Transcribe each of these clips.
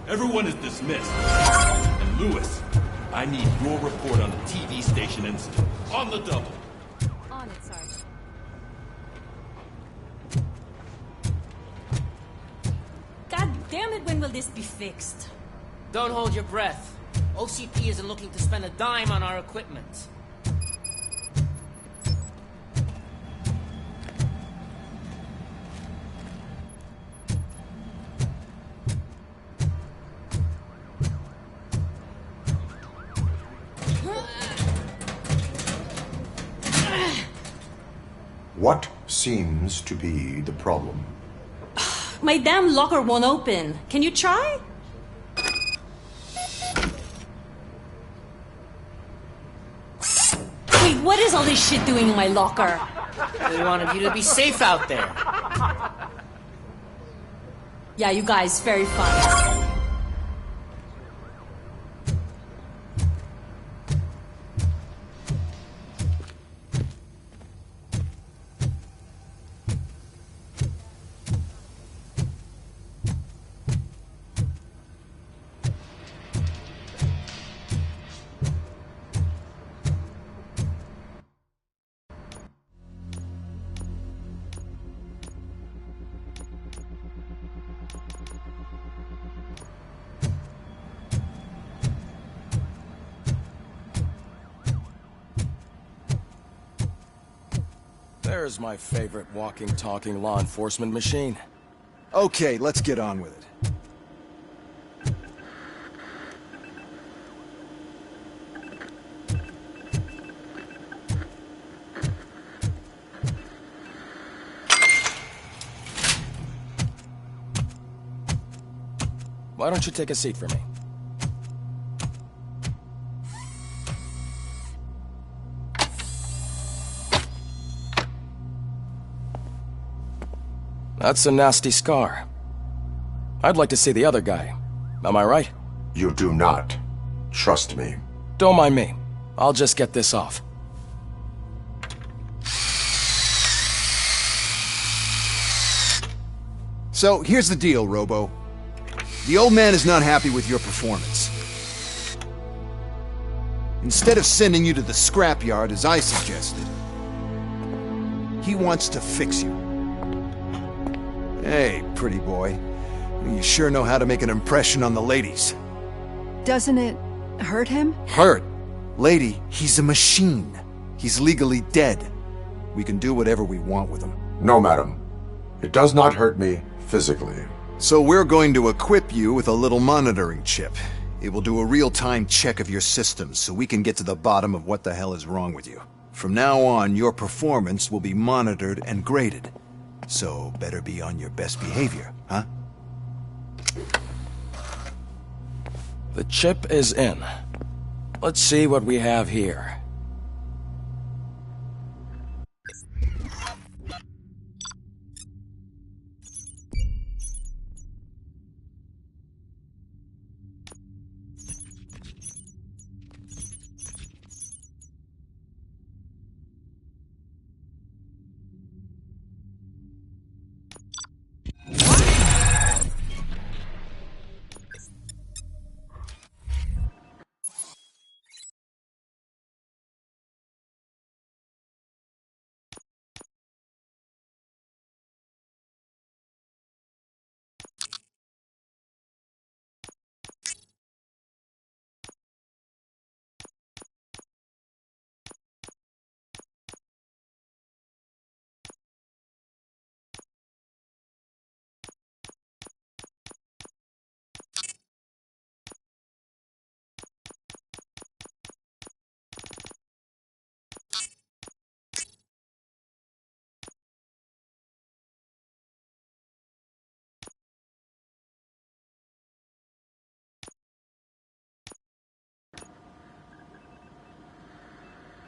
Everyone is dismissed. And Lewis, I need your report on the TV station incident. On the double. On it, Sarge. God damn it, when will this be fixed? Don't hold your breath. OCP isn't looking to spend a dime on our equipment. What seems to be the problem? My damn locker won't open. Can you try? Wait, what is all this shit doing in my locker? They wanted you to be safe out there. Yeah, you guys, very fun. There's my favorite walking, talking law enforcement machine. Okay, let's get on with it. Why don't you take a seat for me? That's a nasty scar. I'd like to see the other guy. Am I right? You do not. Trust me. Don't mind me. I'll just get this off. So, here's the deal, Robo. The old man is not happy with your performance. Instead of sending you to the scrapyard as I suggested, he wants to fix you. Hey, pretty boy. You sure know how to make an impression on the ladies. Doesn't it hurt him? Hurt? Lady, he's a machine. He's legally dead. We can do whatever we want with him. No, madam. It does not hurt me physically. So we're going to equip you with a little monitoring chip. It will do a real-time check of your systems so we can get to the bottom of what the hell is wrong with you. From now on, your performance will be monitored and graded. So better be on your best behavior, huh? The chip is in. Let's see what we have here.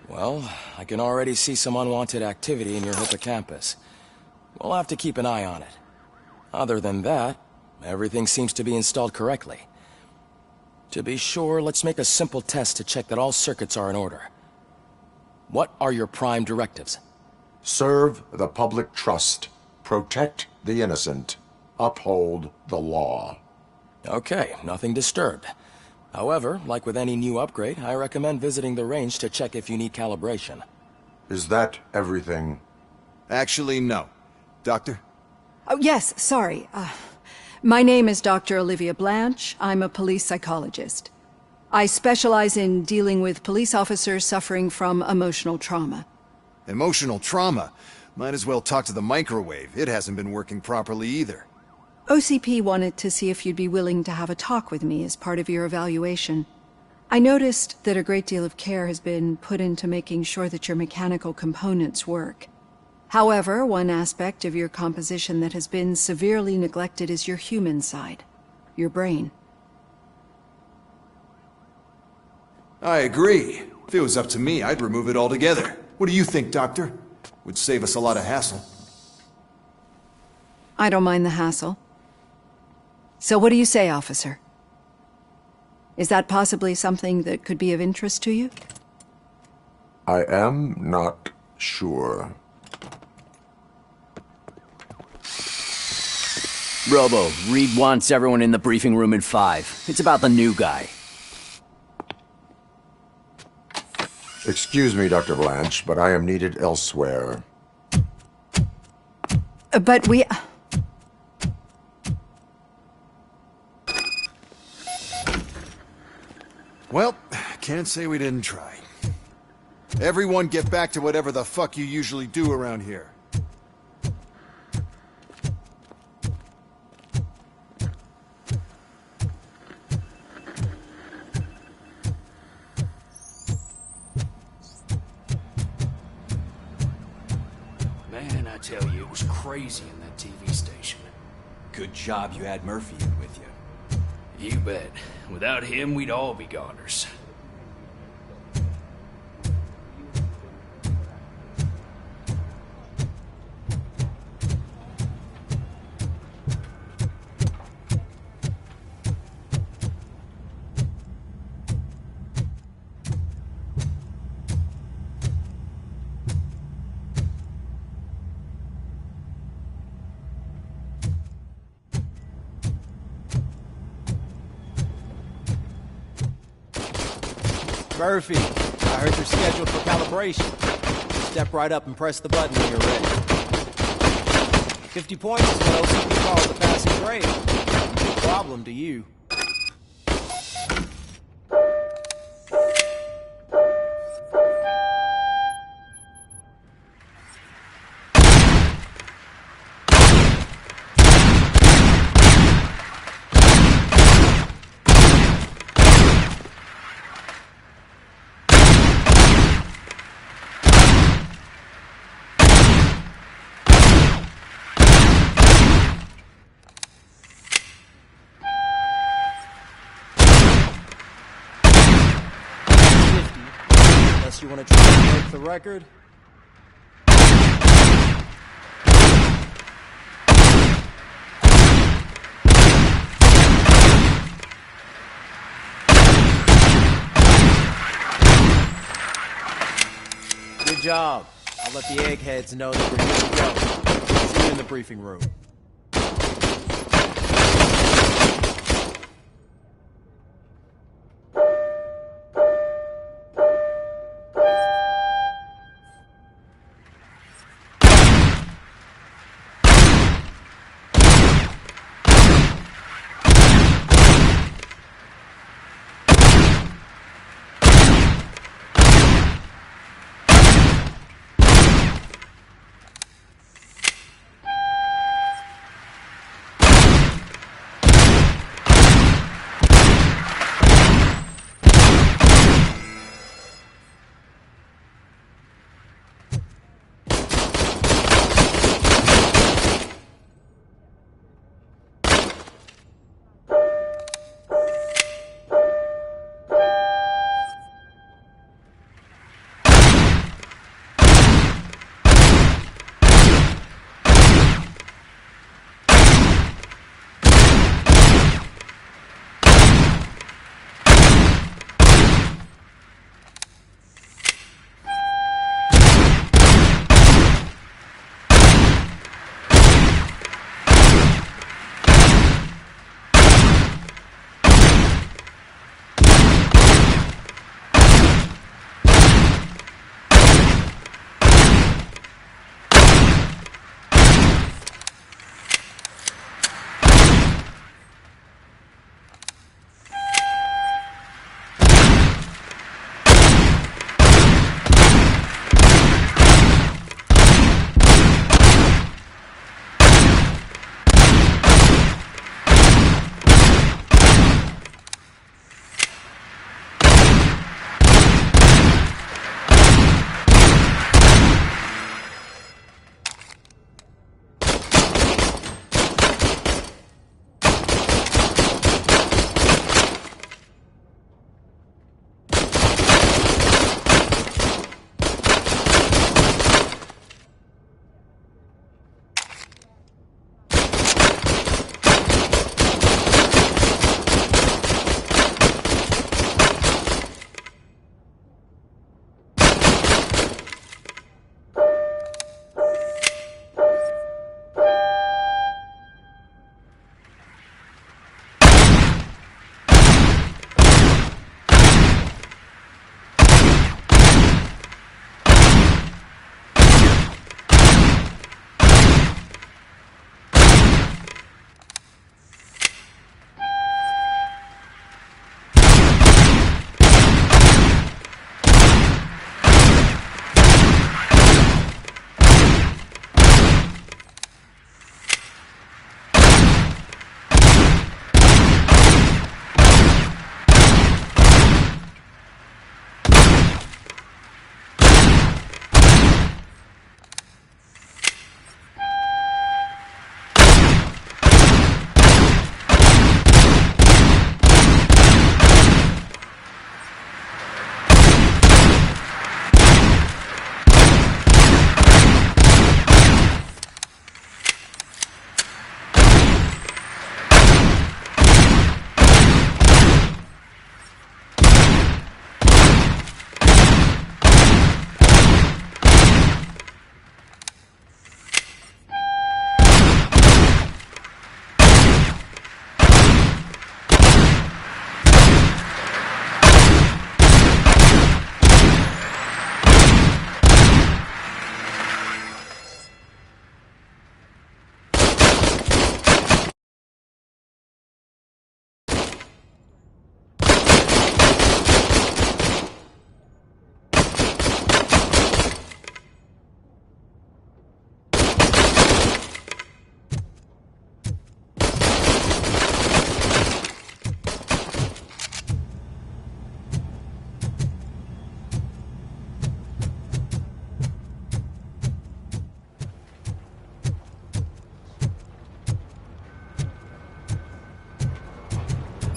Well, I can already see some unwanted activity in your hippocampus. We'll have to keep an eye on it. Other than that, everything seems to be installed correctly. To be sure, let's make a simple test to check that all circuits are in order. What are your prime directives? Serve the public trust. Protect the innocent. Uphold the law. Okay, nothing disturbed. However, like with any new upgrade, I recommend visiting the range to check if you need calibration. Is that everything? Actually, no. Doctor? Oh, yes, sorry. My name is Dr. Olivia Blanche. I'm a police psychologist. I specialize in dealing with police officers suffering from emotional trauma. Emotional trauma? Might as well talk to the microwave. It hasn't been working properly either. OCP wanted to see if you'd be willing to have a talk with me as part of your evaluation. I noticed that a great deal of care has been put into making sure that your mechanical components work. However, one aspect of your composition that has been severely neglected is your human side, your brain. I agree. If it was up to me, I'd remove it altogether. What do you think, Doctor? Would save us a lot of hassle. I don't mind the hassle. So what do you say, officer? Is that possibly something that could be of interest to you? I am not sure. Robo, Reed wants everyone in the briefing room in 5. It's about the new guy. Excuse me, Dr. Blanche, but I am needed elsewhere. But we... Well, can't say we didn't try. Everyone get back to whatever the fuck you usually do around here. Man, I tell you, it was crazy in that TV station. Good job you had Murphy in with you. You bet. Without him, we'd all be goners. Murphy, I heard you're scheduled for calibration. Step right up and press the button when you're ready. 50 points is what OCP calls the passing grade. No problem to you. Unless you want to try and break the record. Good job. I'll let the eggheads know that we're good to go. See you in the briefing room.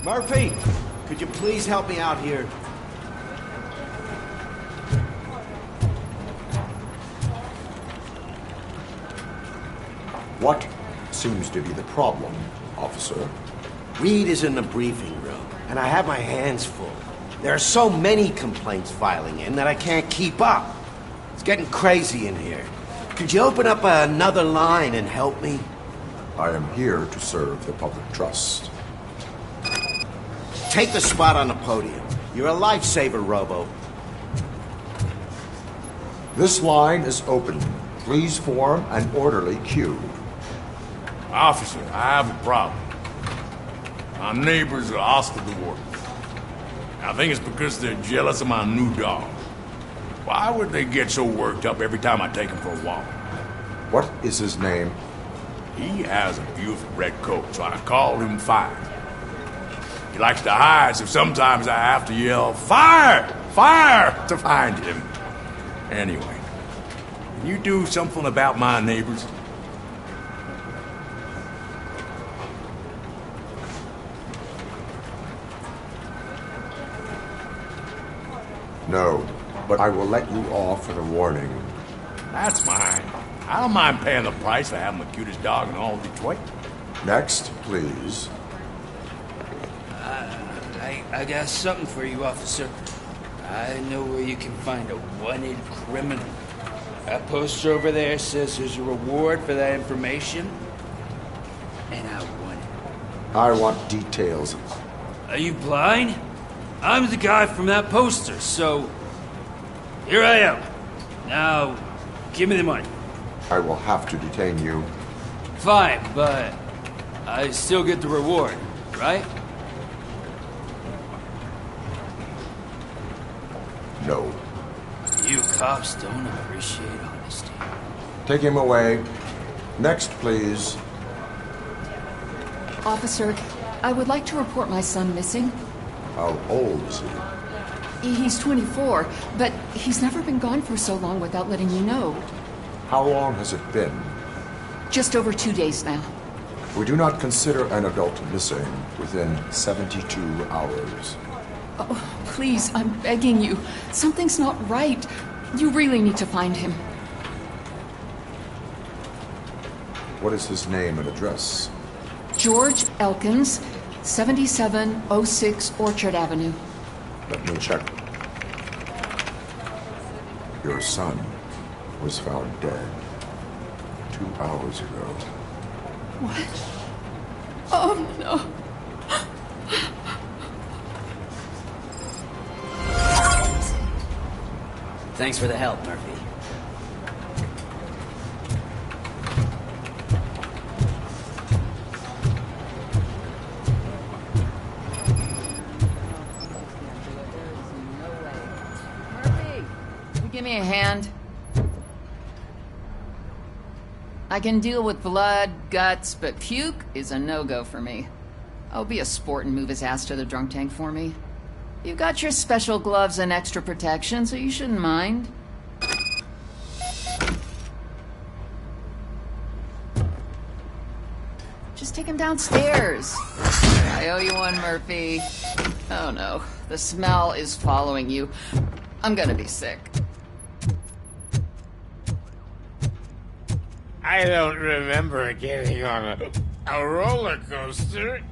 Murphy, could you please help me out here? What seems to be the problem, officer? Reed is in the briefing room, and I have my hands full. There are so many complaints filing in that I can't keep up. It's getting crazy in here. Could you open up another line and help me? I am here to serve the public trust. Take the spot on the podium. You're a lifesaver, Robo. This line is open. Please form an orderly queue. Officer, I have a problem. My neighbors are hostile toward me. I think it's because they're jealous of my new dog. Why would they get so worked up every time I take him for a walk? What is his name? He has a beautiful red coat, so I call him Fire. He likes to hide, so sometimes I have to yell, "Fire! Fire!" to find him. Anyway, can you do something about my neighbors? No, but I will let you off with a warning. That's mine. I don't mind paying the price for having the cutest dog in all of Detroit. Next, please. I got something for you, officer. I know where you can find a wanted criminal. That poster over there says there's a reward for that information, and I want it. I want details. Are you blind? I'm the guy from that poster, so here I am. Now, give me the money. I will have to detain you. Fine, but I still get the reward, right? No. You cops don't appreciate honesty. Take him away. Next, please. Officer, I would like to report my son missing. How old is he? He's 24, but he's never been gone for so long without letting you know. How long has it been? Just over 2 days now. We do not consider an adult missing within 72 hours. Oh, please, I'm begging you. Something's not right. You really need to find him. What is his name and address? George Elkins, 7706 Orchard Avenue. Let me check. Your son was found dead 2 hours ago. What? Oh, no. Thanks for the help, Murphy. Give me a hand. I can deal with blood, guts, but puke is a no-go for me. I'll be a sport and move his ass to the drunk tank for me. You've got your special gloves and extra protection, so you shouldn't mind. Just take him downstairs. I owe you one, Murphy. Oh no, the smell is following you. I'm gonna be sick. I don't remember getting on a roller coaster.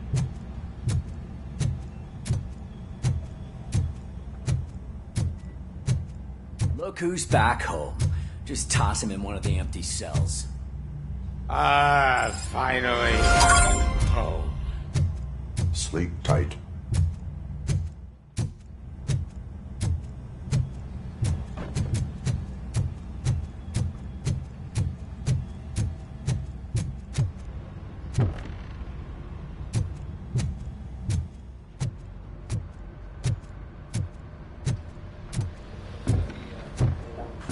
Look who's back home. Just toss him in one of the empty cells. Finally. Oh. Sleep tight.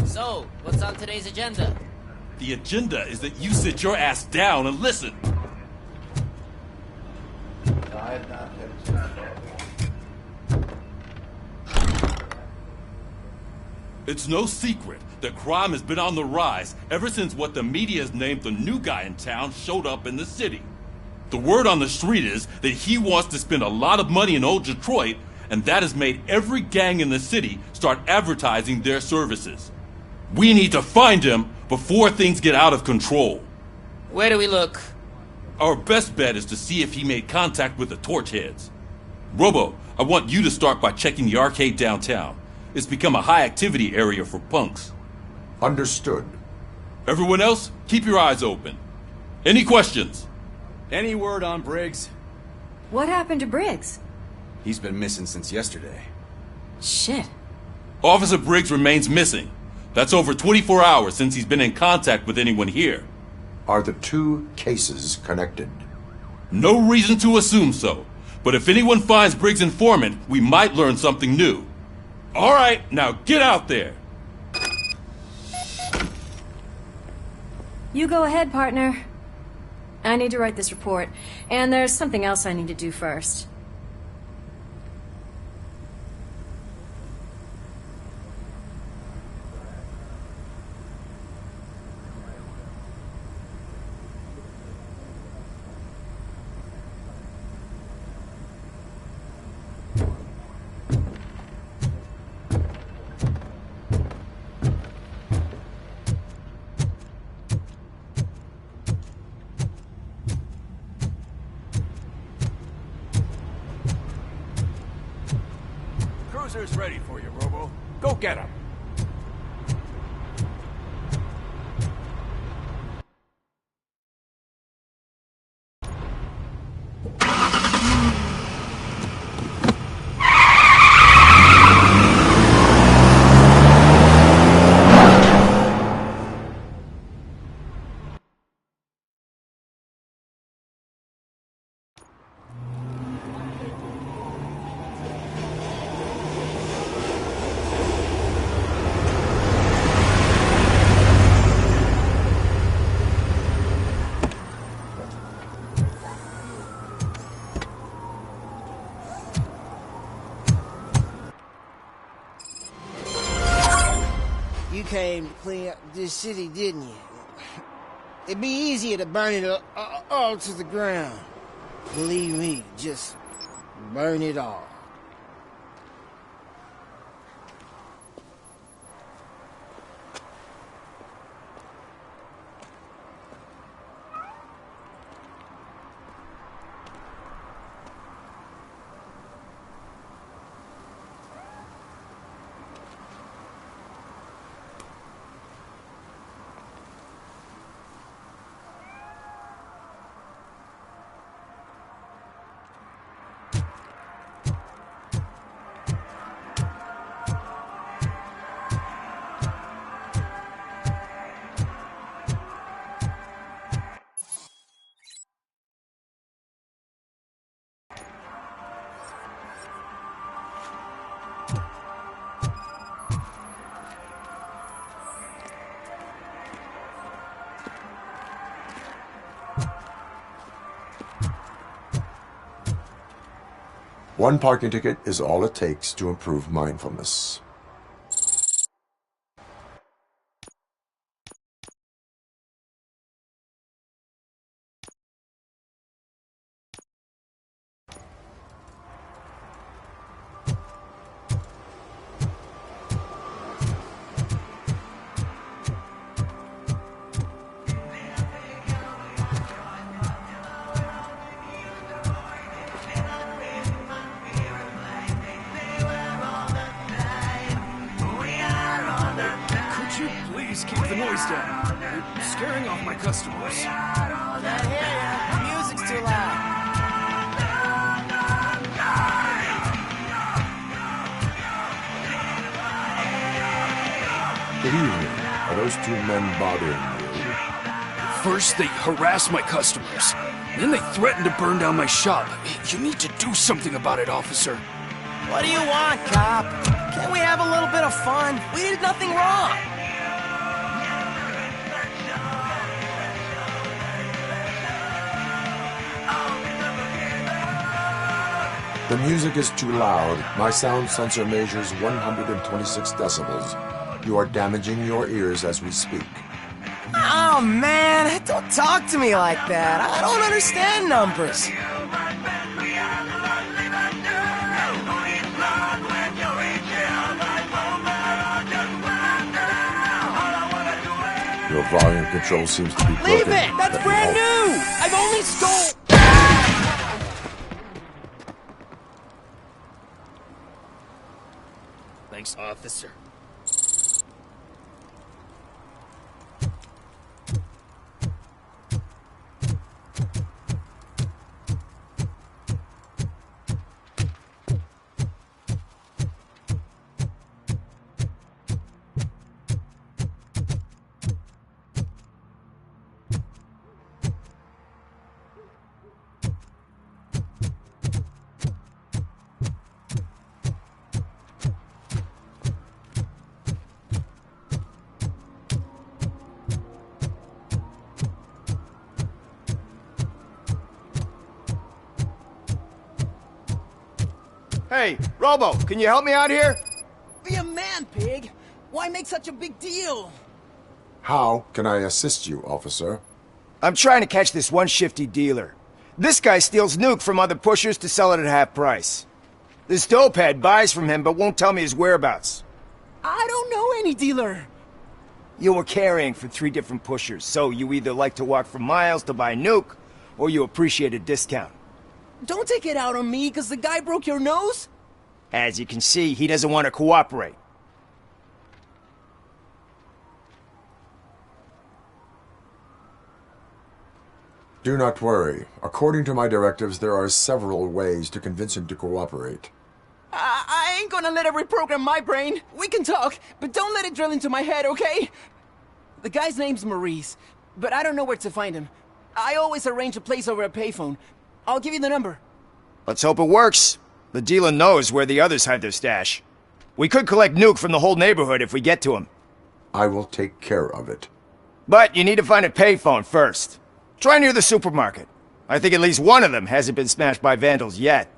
So, what's on today's agenda? The agenda is that you sit your ass down and listen. It's no secret that crime has been on the rise ever since what the media's named the new guy in town showed up in the city. The word on the street is that he wants to spend a lot of money in old Detroit, and that has made every gang in the city start advertising their services. We need to find him before things get out of control. Where do we look? Our best bet is to see if he made contact with the Torchheads. Robo, I want you to start by checking the arcade downtown. It's become a high-activity area for punks. Understood. Everyone else, keep your eyes open. Any questions? Any word on Briggs? What happened to Briggs? He's been missing since yesterday. Shit. Officer Briggs remains missing. That's over 24 hours since he's been in contact with anyone here. Are the two cases connected? No reason to assume so. But if anyone finds Briggs' informant, we might learn something new. All right, now get out there. You go ahead, partner. I need to write this report, and there's something else I need to do first. Cruiser's ready for you, Robo. Go get him. You came to clean up this city, didn't you? It'd be easier to burn it all to the ground. Believe me, just burn it all. One parking ticket is all it takes to improve mindfulness. Keep the noise down. You're scaring off my customers. Can't hear ya. The music's too loud. Good evening. Are those two men bothering you? First, they harass my customers. Then they threaten to burn down my shop. You need to do something about it, officer. What do you want, cop? Can't we have a little bit of fun? We did nothing wrong. The music is too loud. My sound sensor measures 126 decibels. You are damaging your ears as we speak. Oh, man, don't talk to me like that. I don't understand numbers. Your volume control seems to be broken. Leave it! That's brand new! I've only stole... Thanks, officer. Hey, Robo, can you help me out here? Be a man, pig. Why make such a big deal? How can I assist you, officer? I'm trying to catch this one shifty dealer. This guy steals nuke from other pushers to sell it at half price. This dopehead buys from him but won't tell me his whereabouts. I don't know any dealer. You were carrying for 3 different pushers, so you either like to walk for miles to buy nuke, or you appreciate a discount. Don't take it out on me, because the guy broke your nose? As you can see, he doesn't want to cooperate. Do not worry. According to my directives, there are several ways to convince him to cooperate. I ain't gonna let it reprogram my brain. We can talk, but don't let it drill into my head, okay? The guy's name's Maurice, but I don't know where to find him. I always arrange a place over a payphone. I'll give you the number. Let's hope it works. The dealer knows where the others hide their stash. We could collect nuke from the whole neighborhood if we get to him. I will take care of it. But you need to find a payphone first. Try near the supermarket. I think at least one of them hasn't been smashed by vandals yet.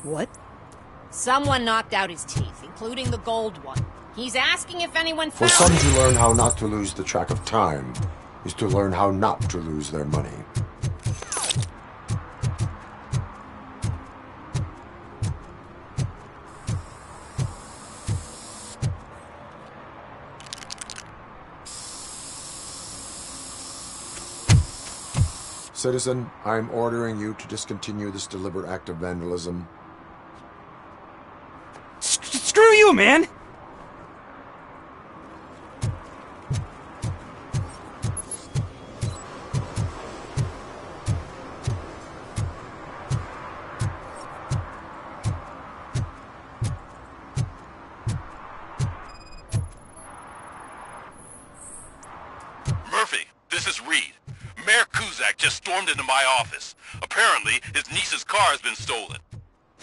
What? Someone knocked out his teeth, including the gold one. He's asking if anyone For found some to learn how not to lose the track of time is to learn how not to lose their money. Citizen, I'm ordering you to discontinue this deliberate act of vandalism. Screw you, man! Murphy, this is Reed. Mayor Kuzak just stormed into my office. Apparently, his niece's car has been stolen.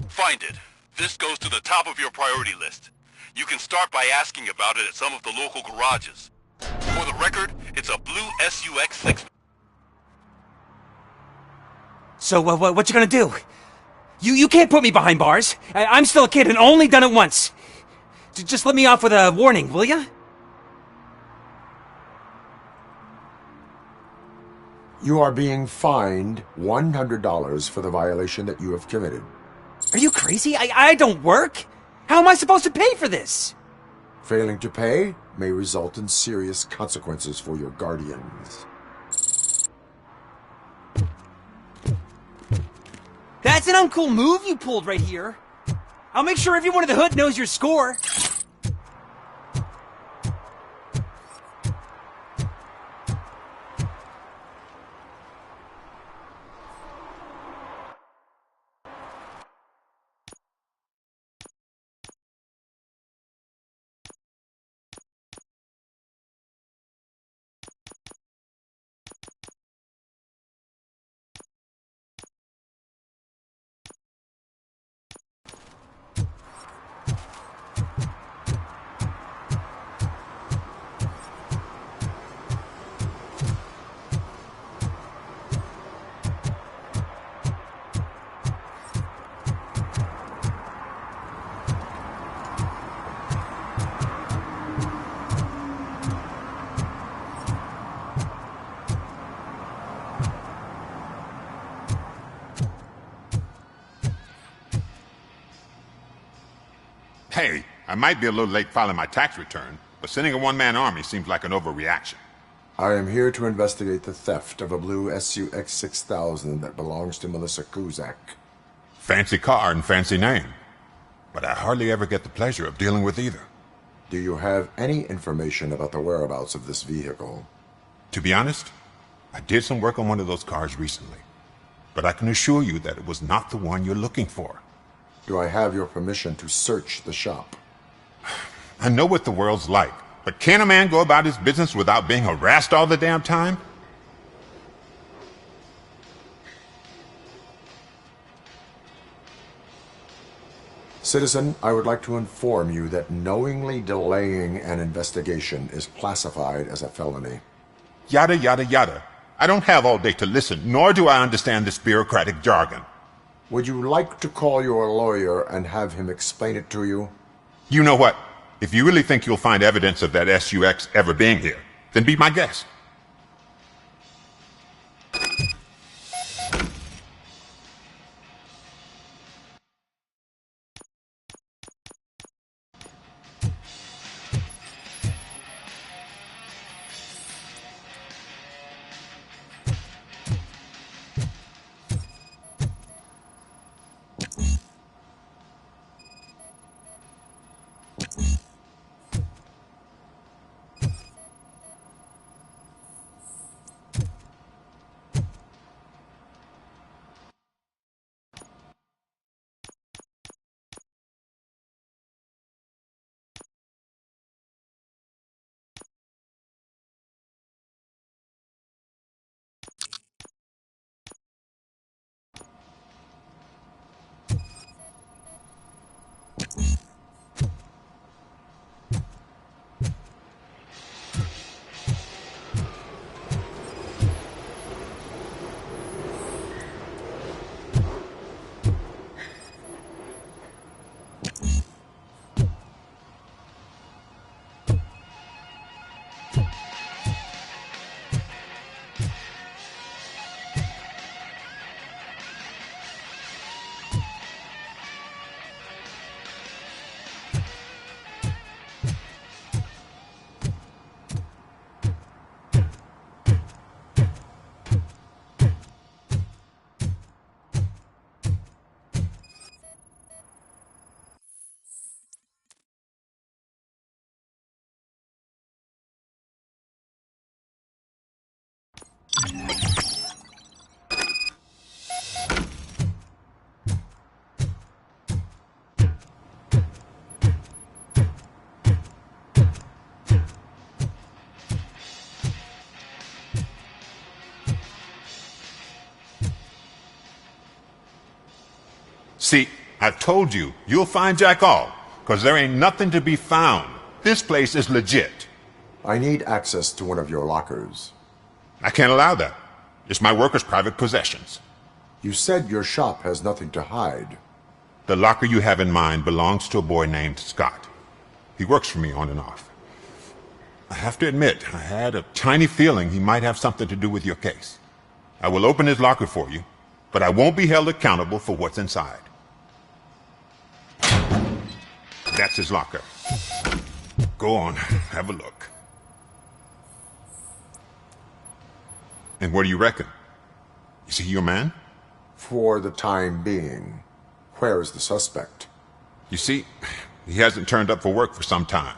Find it. This goes to the top of your priority list. You can start by asking about it at some of the local garages. For the record, it's a blue SUX 6. So, what you gonna do? You can't put me behind bars. I'm still a kid and only done it once. Just let me off with a warning, will ya? You are being fined $100 for the violation that you have committed. Are you crazy? I don't work. How am I supposed to pay for this? Failing to pay may result in serious consequences for your guardians. That's an uncool move you pulled right here. I'll make sure everyone in the hood knows your score. Hey, I might be a little late filing my tax return, but sending a one-man army seems like an overreaction. I am here to investigate the theft of a blue SUX 6000 that belongs to Melissa Kuzak. Fancy car and fancy name, but I hardly ever get the pleasure of dealing with either. Do you have any information about the whereabouts of this vehicle? To be honest, I did some work on one of those cars recently, but I can assure you that it was not the one you're looking for. Do I have your permission to search the shop? I know what the world's like, but can a man go about his business without being harassed all the damn time? Citizen, I would like to inform you that knowingly delaying an investigation is classified as a felony. Yada, yada, yada. I don't have all day to listen, nor do I understand this bureaucratic jargon. Would you like to call your lawyer and have him explain it to you? You know what? If you really think you'll find evidence of that SUX ever being here, then be my guest. See, I told you, you'll find Jack all, because there ain't nothing to be found. This place is legit. I need access to one of your lockers. I can't allow that. It's my workers' private possessions. You said your shop has nothing to hide. The locker you have in mind belongs to a boy named Scott. He works for me on and off. I have to admit, I had a tiny feeling he might have something to do with your case. I will open his locker for you, but I won't be held accountable for what's inside. That's his locker. Go on, have a look. And what do you reckon? Is he your man? For the time being. Where is the suspect? You see, he hasn't turned up for work for some time.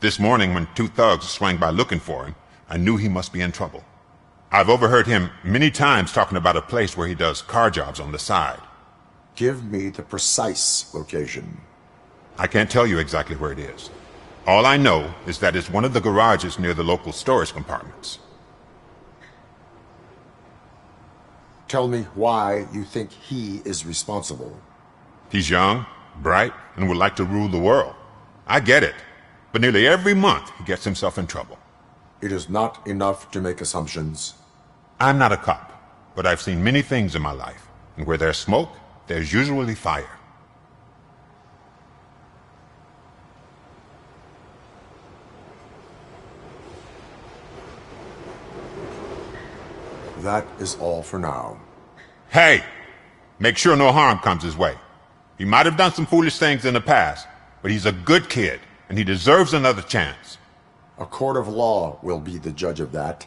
This morning, when 2 thugs swang by looking for him, I knew he must be in trouble. I've overheard him many times talking about a place where he does car jobs on the side. Give me the precise location. I can't tell you exactly where it is. All I know is that it's one of the garages near the local storage compartments. Tell me why you think he is responsible. He's young, bright, and would like to rule the world. I get it. But nearly every month, he gets himself in trouble. It is not enough to make assumptions. I'm not a cop, but I've seen many things in my life. And where there's smoke, there's usually fire. That is all for now. Hey! Make sure no harm comes his way. He might have done some foolish things in the past, but he's a good kid, and he deserves another chance. A court of law will be the judge of that.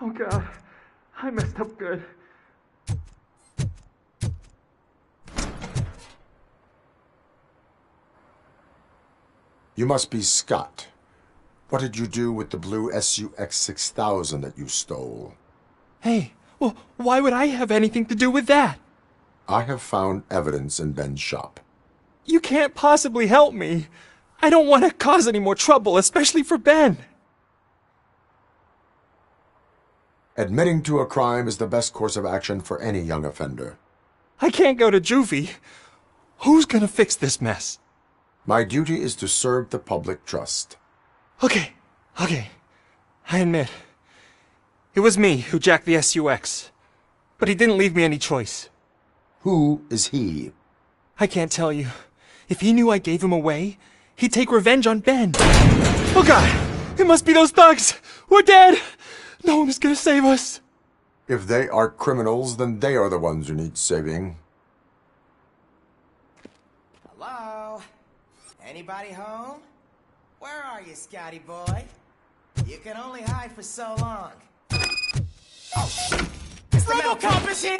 Oh God, I messed up good. You must be Scott. What did you do with the blue SUX 6000 that you stole? Hey, well, why would I have anything to do with that? I have found evidence in Ben's shop. You can't possibly help me. I don't want to cause any more trouble, especially for Ben. Admitting to a crime is the best course of action for any young offender. I can't go to juvie. Who's gonna fix this mess? My duty is to serve the public trust. Okay. I admit. It was me who jacked the SUX. But he didn't leave me any choice. Who is he? I can't tell you. If he knew I gave him away, he'd take revenge on Ben. Oh God! It must be those thugs! We're dead! No one is gonna save us. If they are criminals, then they are the ones who need saving. Hello? Anybody home? Where are you, Scotty boy? You can only hide for so long. Oh, Mr. Robocop is here!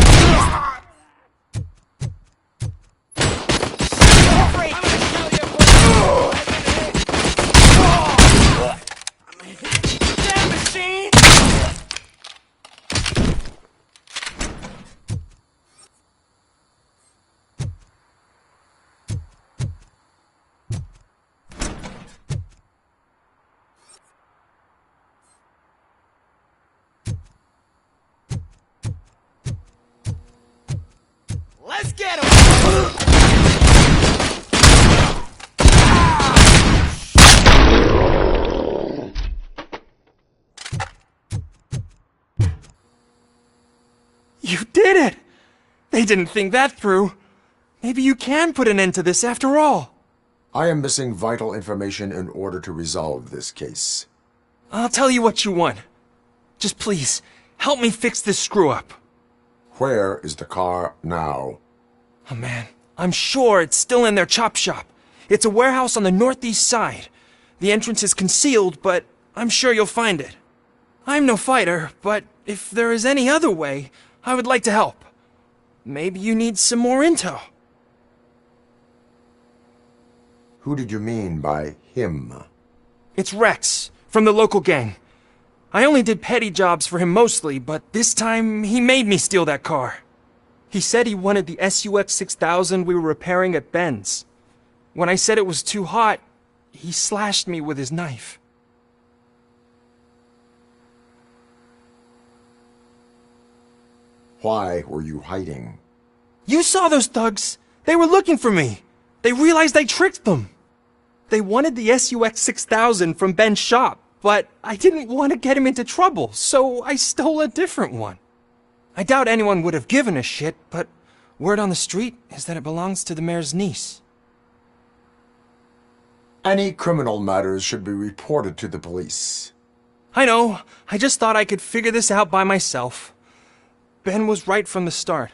I'm gonna kill you! You did it! They didn't think that through. Maybe you can put an end to this after all. I am missing vital information in order to resolve this case. I'll tell you what you want. Just please, help me fix this screw-up. Where is the car now? Oh man, I'm sure it's still in their chop shop. It's a warehouse on the northeast side. The entrance is concealed, but I'm sure you'll find it. I'm no fighter, but if there is any other way, I would like to help. Maybe you need some more intel. Who did you mean by him? It's Rex, from the local gang. I only did petty jobs for him mostly, but this time he made me steal that car. He said he wanted the SUX 6000 we were repairing at Ben's. When I said it was too hot, he slashed me with his knife. Why were you hiding? You saw those thugs! They were looking for me! They realized I tricked them! They wanted the SUX 6000 from Ben's shop, but I didn't want to get him into trouble, so I stole a different one. I doubt anyone would have given a shit, but word on the street is that it belongs to the mayor's niece. Any criminal matters should be reported to the police. I know. I just thought I could figure this out by myself. Ben was right from the start.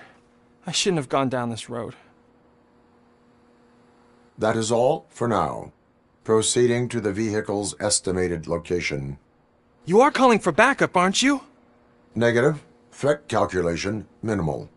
I shouldn't have gone down this road. That is all for now. Proceeding to the vehicle's estimated location. You are calling for backup, aren't you? Negative. Threat calculation minimal.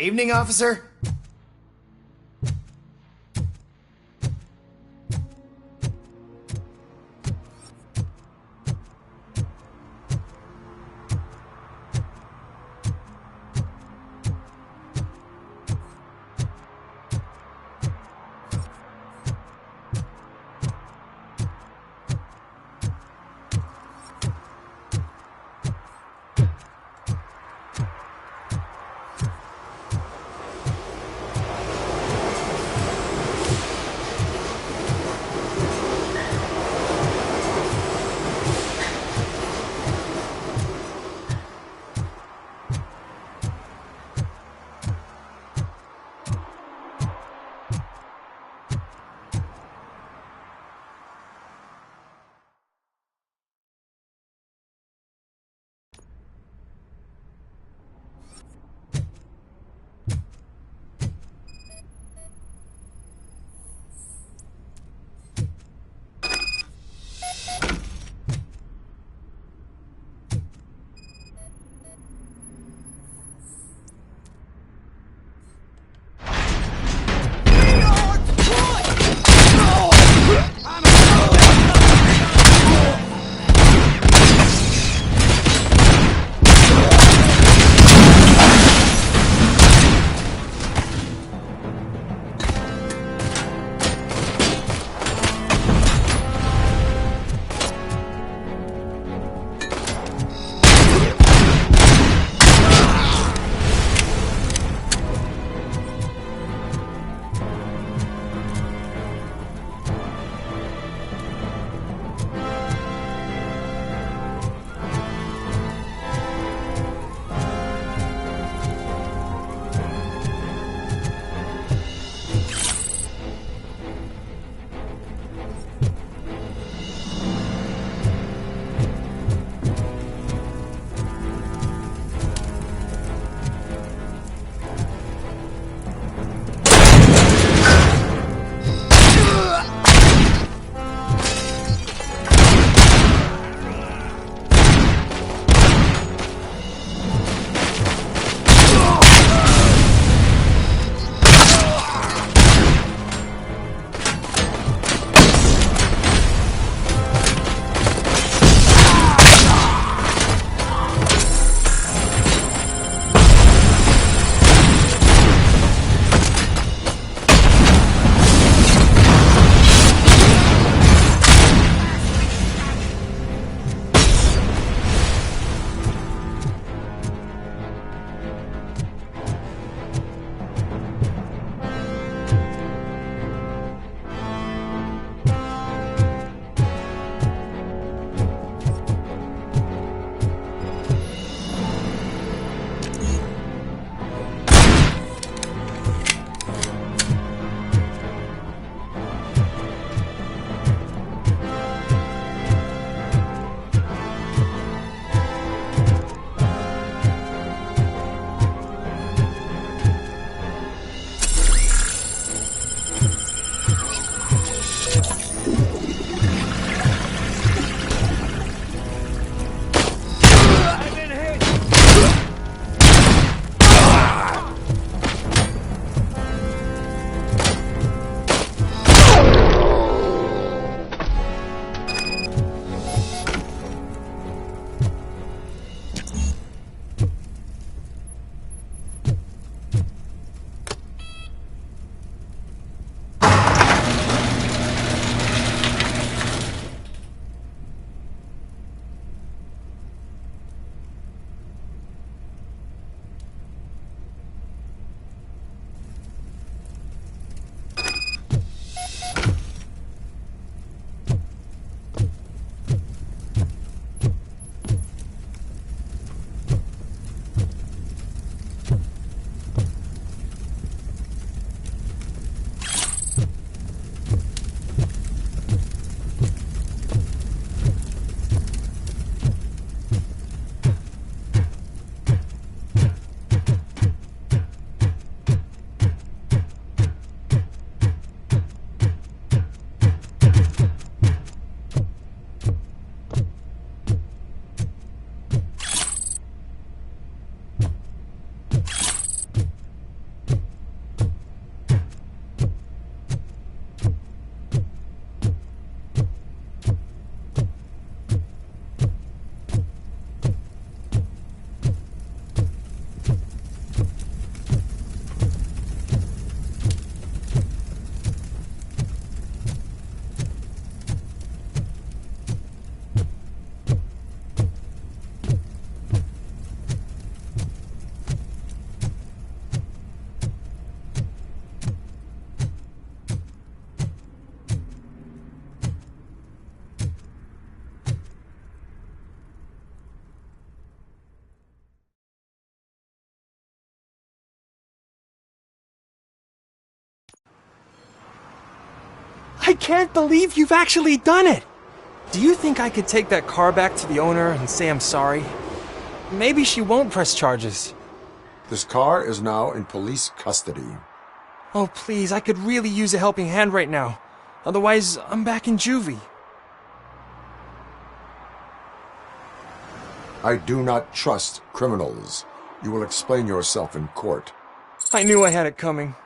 Evening, officer. I can't believe you've actually done it! Do you think I could take that car back to the owner and say I'm sorry? Maybe she won't press charges. This car is now in police custody. Oh, please, I could really use a helping hand right now. Otherwise, I'm back in juvie. I do not trust criminals. You will explain yourself in court. I knew I had it coming.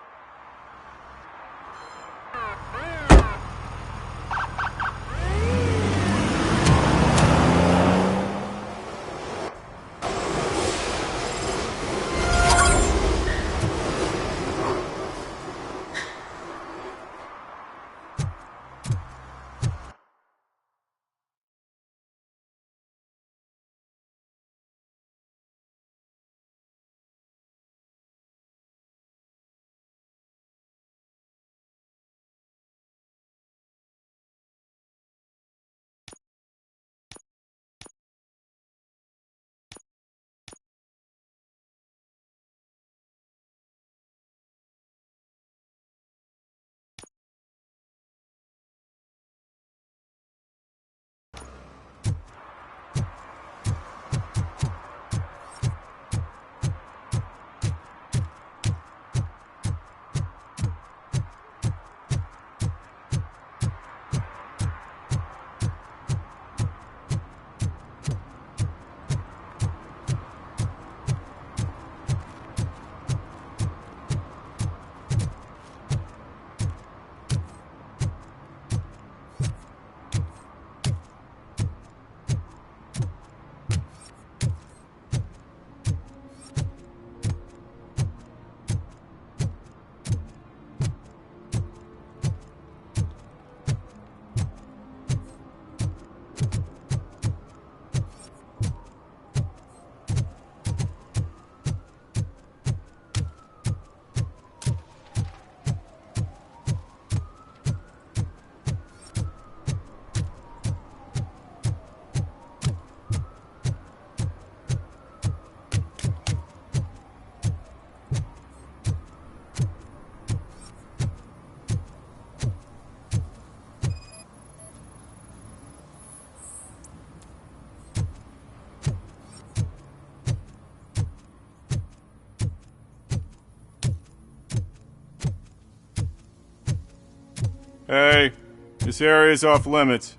Hey, this area's off limits.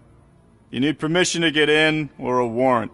You need permission to get in or a warrant.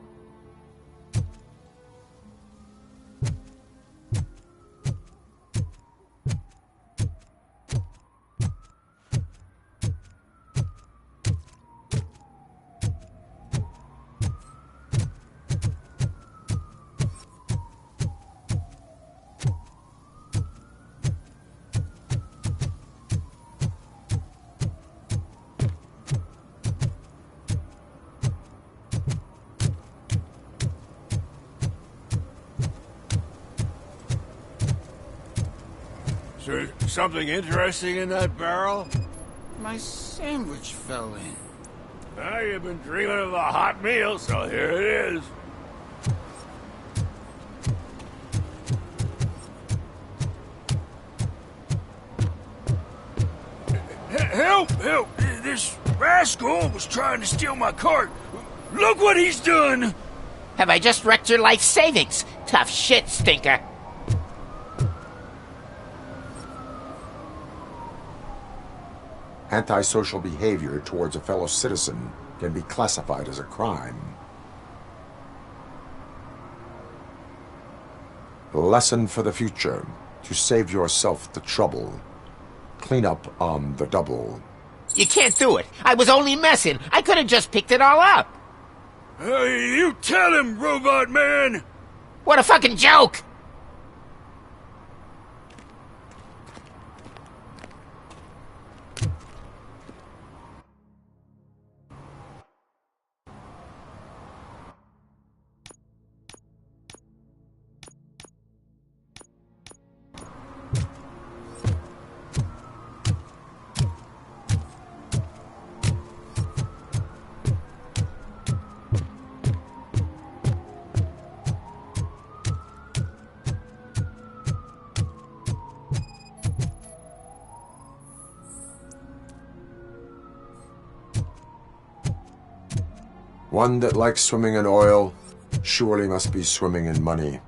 Is there something interesting in that barrel? My sandwich fell in. Well, you've been dreaming of a hot meal, so here it is. Help! Help! This rascal was trying to steal my cart. Look what he's done! Have I just wrecked your life savings? Tough shit, stinker. Antisocial behavior towards a fellow citizen can be classified as a crime. Lesson for the future: to save yourself the trouble. Clean up on the double. You can't do it. I was only messing. I could have just picked it all up. Hey, you tell him, Robot Man! What a fucking joke! One that likes swimming in oil surely must be swimming in money.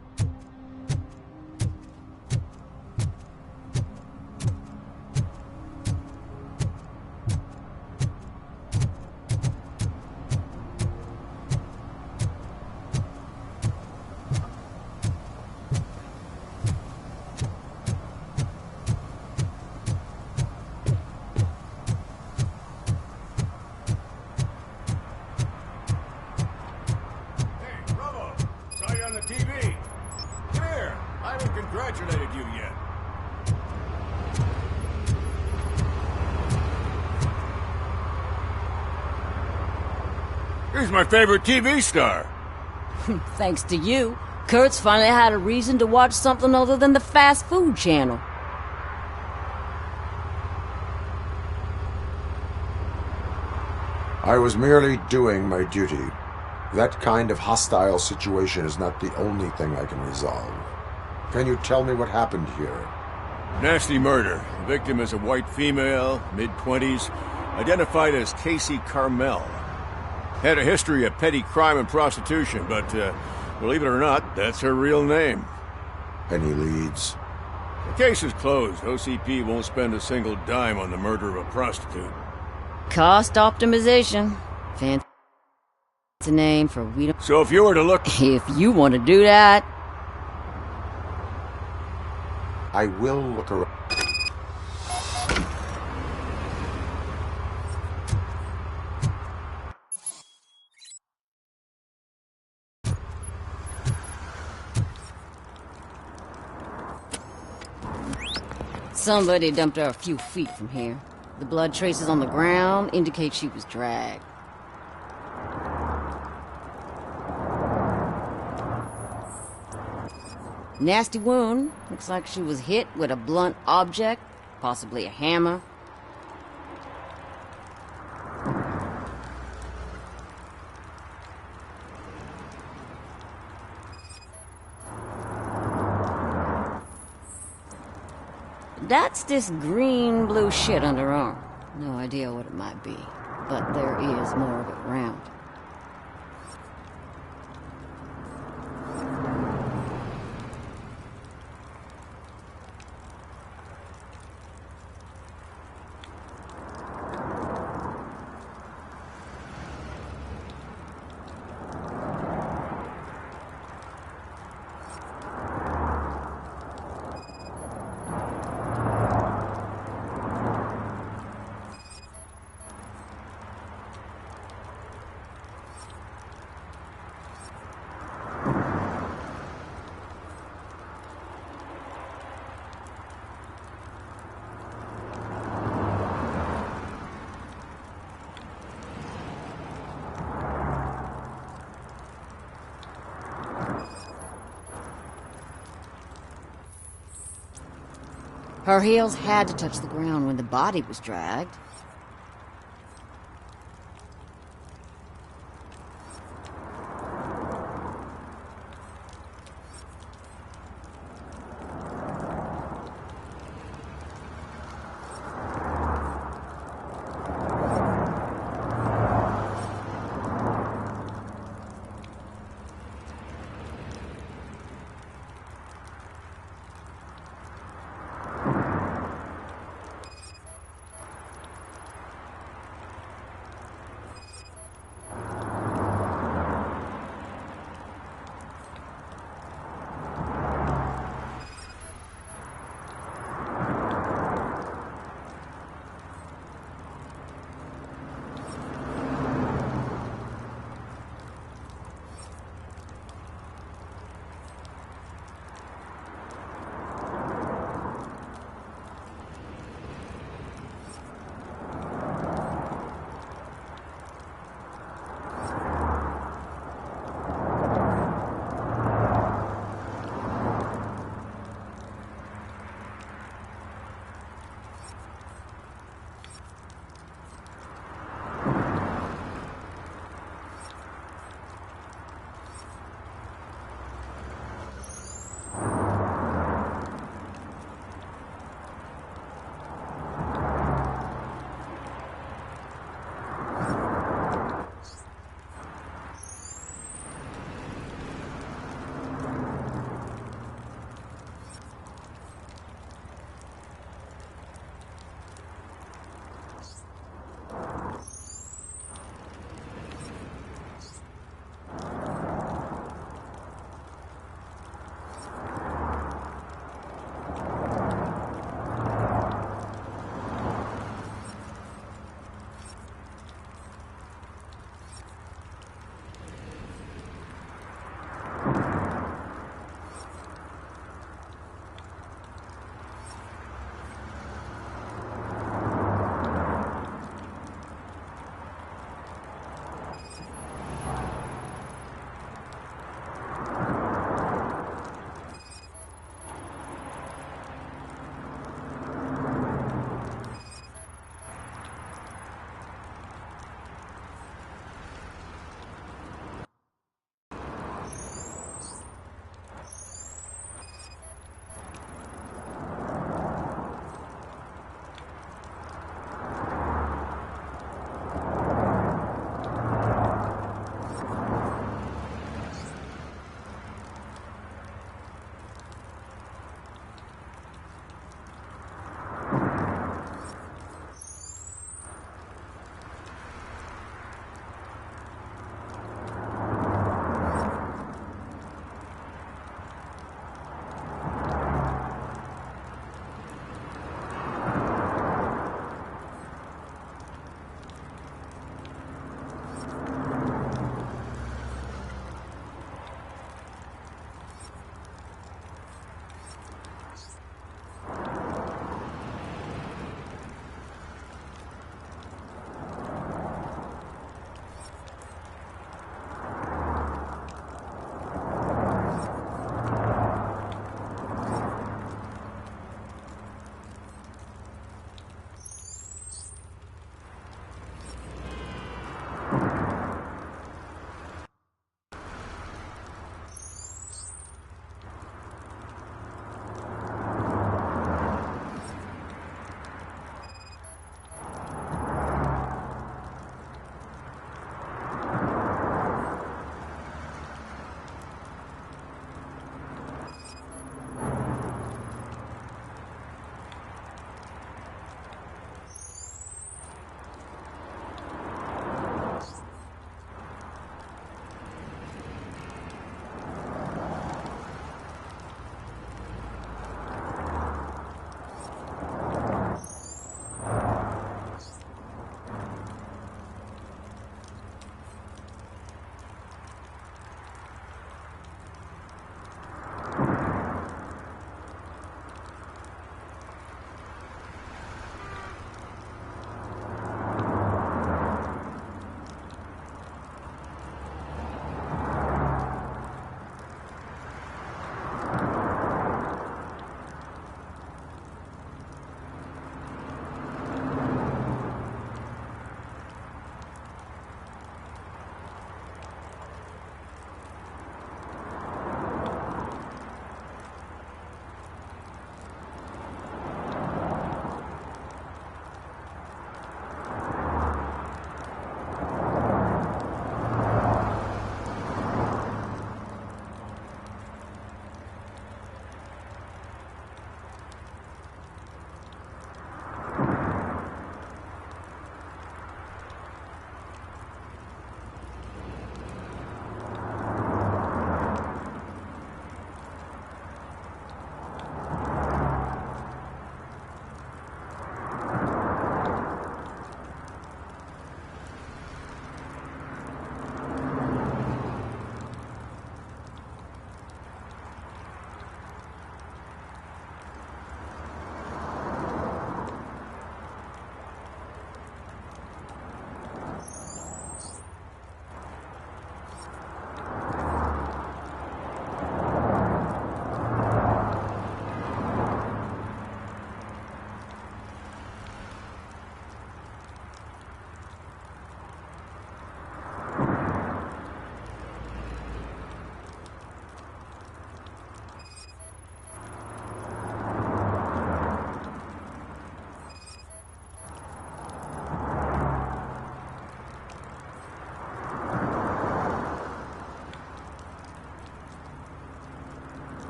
Saw you on the TV. Come here. I haven't congratulated you yet. Here's my favorite TV star. Thanks to you, Kurt's finally had a reason to watch something other than the fast food channel. I was merely doing my duty. That kind of hostile situation is not the only thing I can resolve. Can you tell me what happened here? Nasty murder. The victim is a white female, mid-20s, identified as Casey Carmel. Had a history of petty crime and prostitution, but believe it or not, that's her real name. Any leads? The case is closed. OCP won't spend a single dime on the murder of a prostitute. Cost optimization. Fancy name for we don't... So if you were to look... If you want to do that... I will look around. Somebody dumped her a few feet from here. The blood traces on the ground indicate she was dragged. Nasty wound. Looks like she was hit with a blunt object, possibly a hammer. That's this green-blue shit under her arm. No idea what it might be, but there is more of it around. Her heels had to touch the ground when the body was dragged.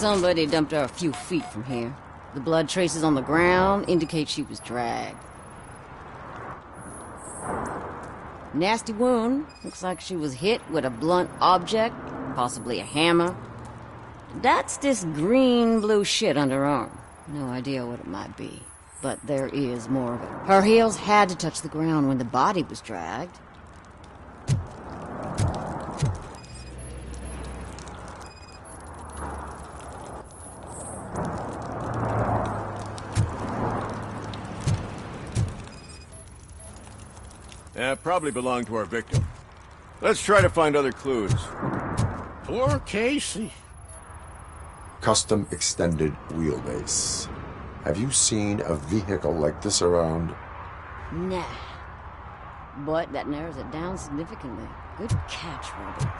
Somebody dumped her a few feet from here. The blood traces on the ground indicate she was dragged. Nasty wound. Looks like she was hit with a blunt object, possibly a hammer. That's this green-blue shit under her arm. No idea what it might be, but there is more of it. Her heels had to touch the ground when the body was dragged. Probably belonged to our victim. Let's try to find other clues. Poor Casey. Custom extended wheelbase. Have you seen a vehicle like this around? Nah. But that narrows it down significantly. Good catch, Robert.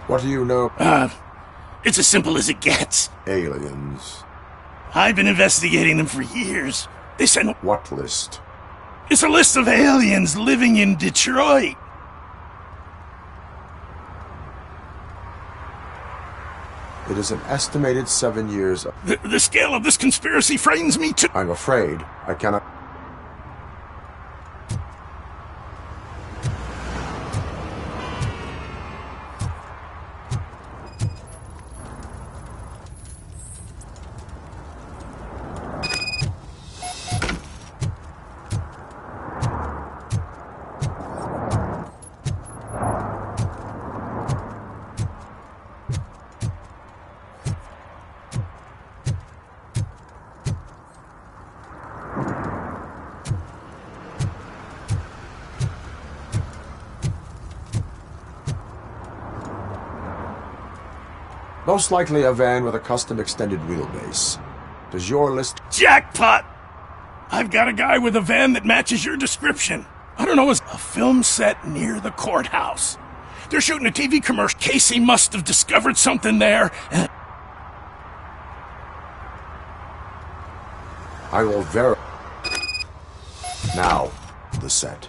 What do you know? It's as simple as it gets. Aliens. I've been investigating them for years. They sent... What list? It's a list of aliens living in Detroit. It is an estimated 7 years... The scale of this conspiracy frightens me too. I'm afraid I cannot... Most likely a van with a custom extended wheelbase. Does your list... Jackpot! I've got a guy with a van that matches your description. I don't know, it's a film set near the courthouse. They're shooting a TV commercial. Casey must have discovered something there. I will verify... Now, the set.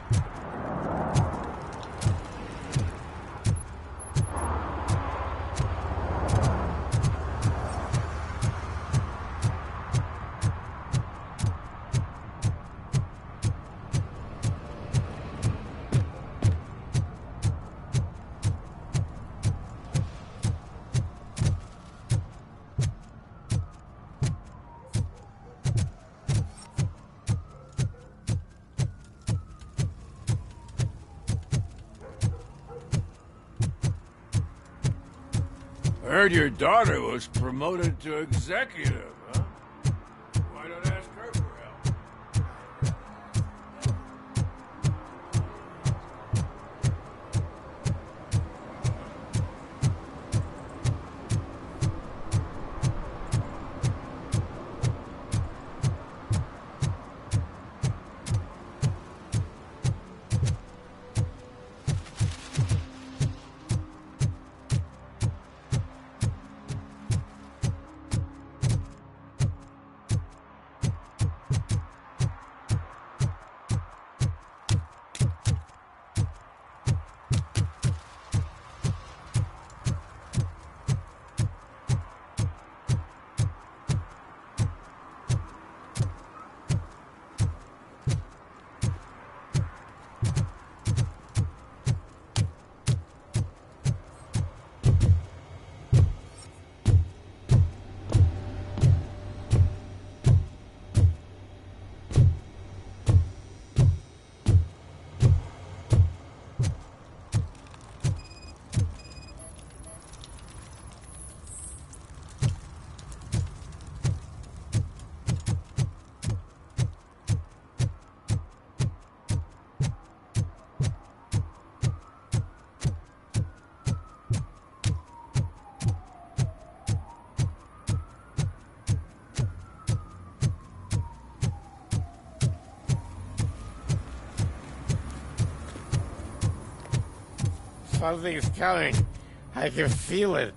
I heard your daughter was promoted to executive, huh? Why not ask her for help? Something's coming. I can feel it.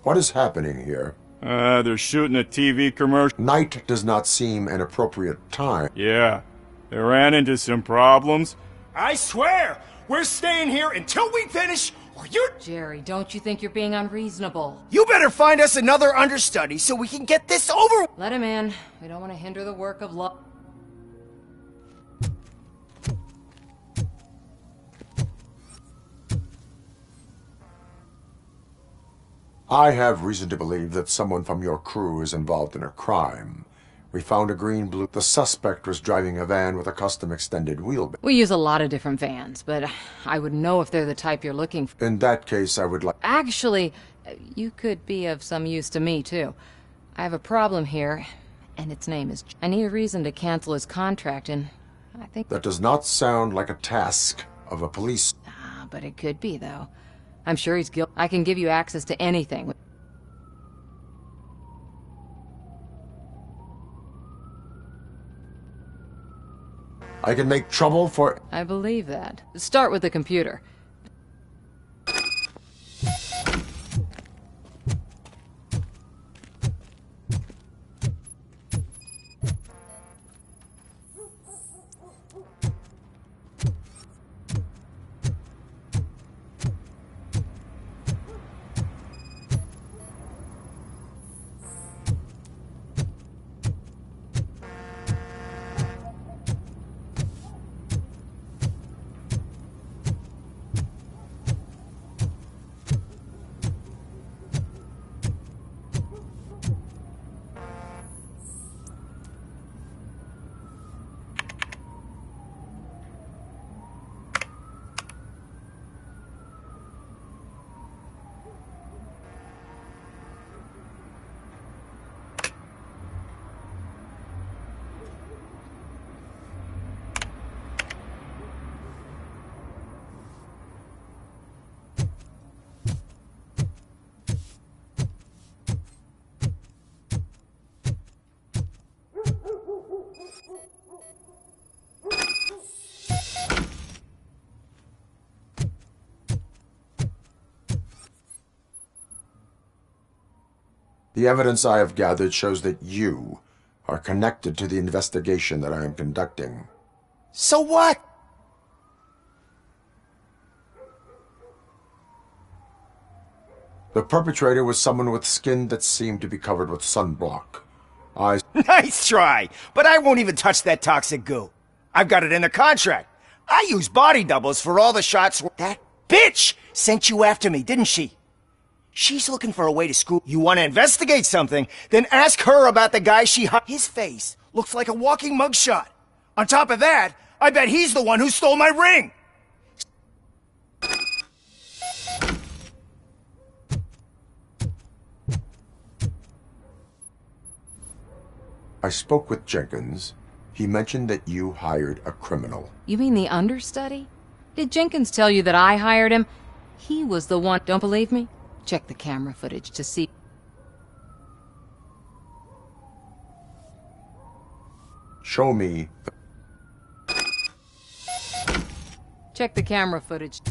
What is happening here? They're shooting a TV commercial. Night does not seem an appropriate time. Yeah, they ran into some problems. I swear, we're staying here until we finish, or you're... Jerry, don't you think you're being unreasonable? You better find us another understudy so we can get this over. Let him in. We don't want to hinder the work of law. I have reason to believe that someone from your crew is involved in a crime. We found a green-blue... The suspect was driving a van with a custom extended wheelbase. We use a lot of different vans, but I would know if they're the type you're looking for. In that case, I would like... Actually, you could be of some use to me, too. I have a problem here, and its name is... I need a reason to cancel his contract, and I think... That does not sound like a task of a police... But it could be, though. I'm sure he's guilty. I can give you access to anything. I can make trouble for... I believe that. Start with the computer. The evidence I have gathered shows that you are connected to the investigation that I am conducting. So what? The perpetrator was someone with skin that seemed to be covered with sunblock. Nice try, but I won't even touch that toxic goo. I've got it in the contract. I use body doubles for all the shots. That bitch sent you after me, didn't she? She's looking for a way to screw... You want to investigate something, then ask her about the guy she... His face looks like a walking mugshot. On top of that, I bet he's the one who stole my ring. I spoke with Jenkins. He mentioned that you hired a criminal. You mean the understudy? Did Jenkins tell you that I hired him? He was the one... Don't believe me? Check the camera footage to see... Show me... Check the camera footage.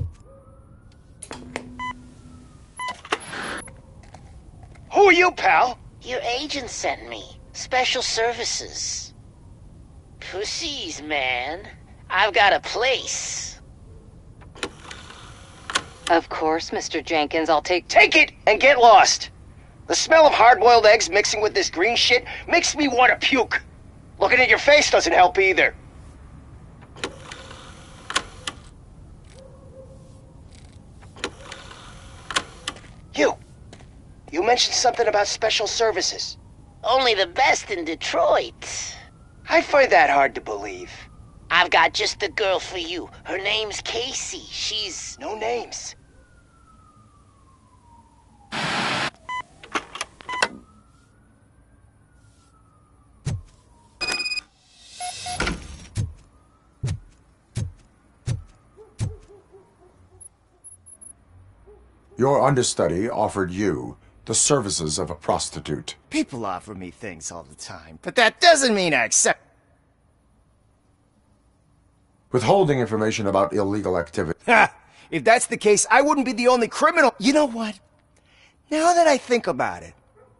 Who are you, pal? Your agent sent me. Special services. Pussies, man. I've got a place. Of course, Mr. Jenkins, I'll take... Take it and get lost! The smell of hard-boiled eggs mixing with this green shit makes me want to puke. Looking at your face doesn't help either. You mentioned something about special services. Only the best in Detroit. I find that hard to believe. I've got just the girl for you. Her name's Casey. She's... No names. Your understudy offered you the services of a prostitute. People offer me things all the time, but that doesn't mean I accept. Withholding information about illegal activity. Ha! If that's the case, I wouldn't be the only criminal. You know what? Now that I think about it,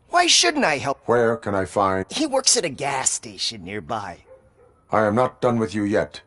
why shouldn't I help? Where can I find... He works at a gas station nearby. I am not done with you yet.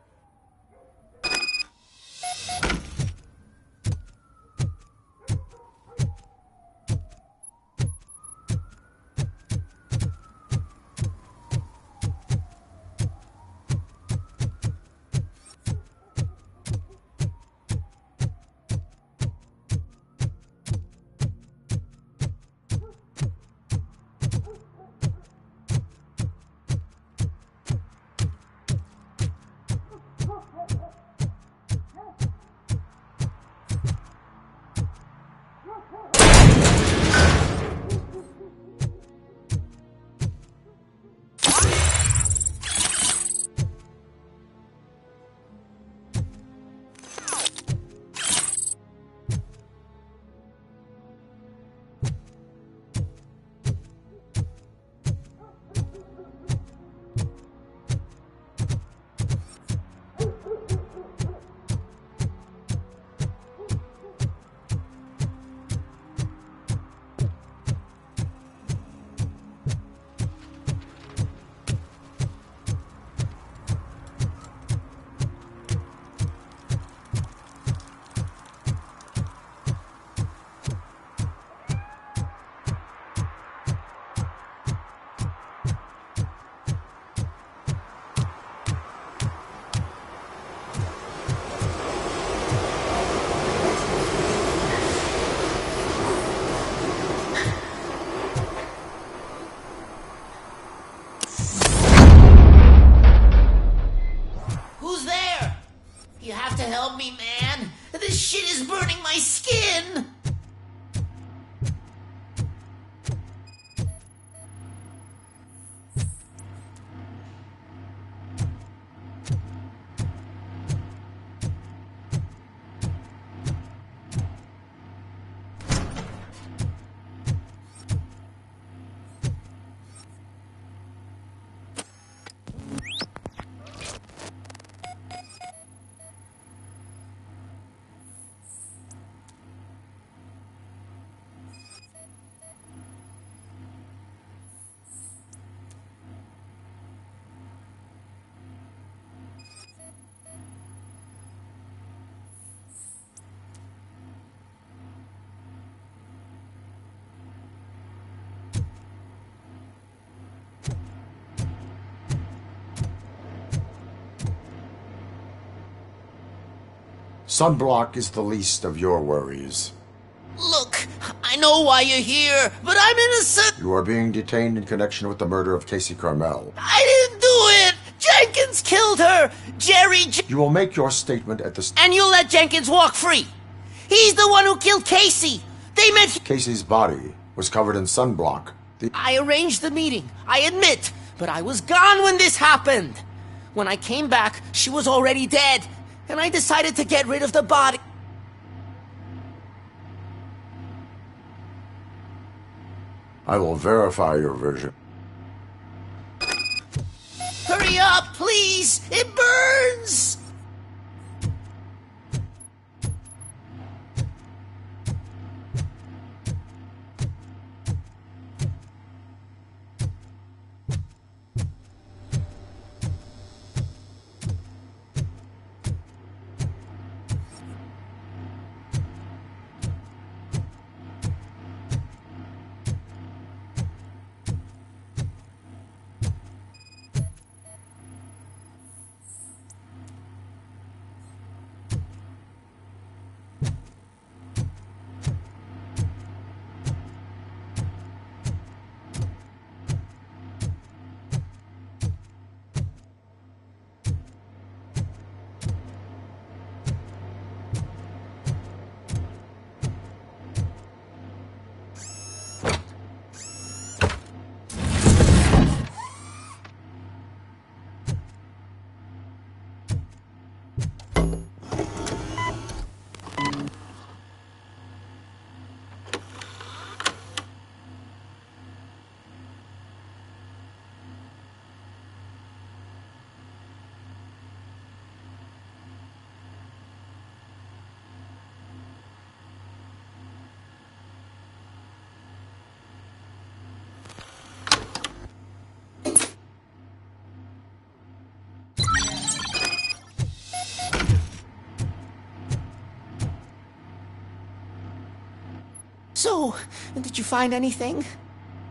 Who's there? You have to help me, man. This shit is burning my skin. Sunblock is the least of your worries. Look, I know why you're here, but I'm innocent. You are being detained in connection with the murder of Casey Carmel. I didn't do it. Jenkins killed her. You will make your statement at the... And you'll let Jenkins walk free. He's the one who killed Casey. They meant... Casey's body was covered in sunblock. I arranged the meeting, I admit, but I was gone when this happened. When I came back, she was already dead, and I decided to get rid of the body. I will verify your version. Hurry up, please! It burns! So, did you find anything?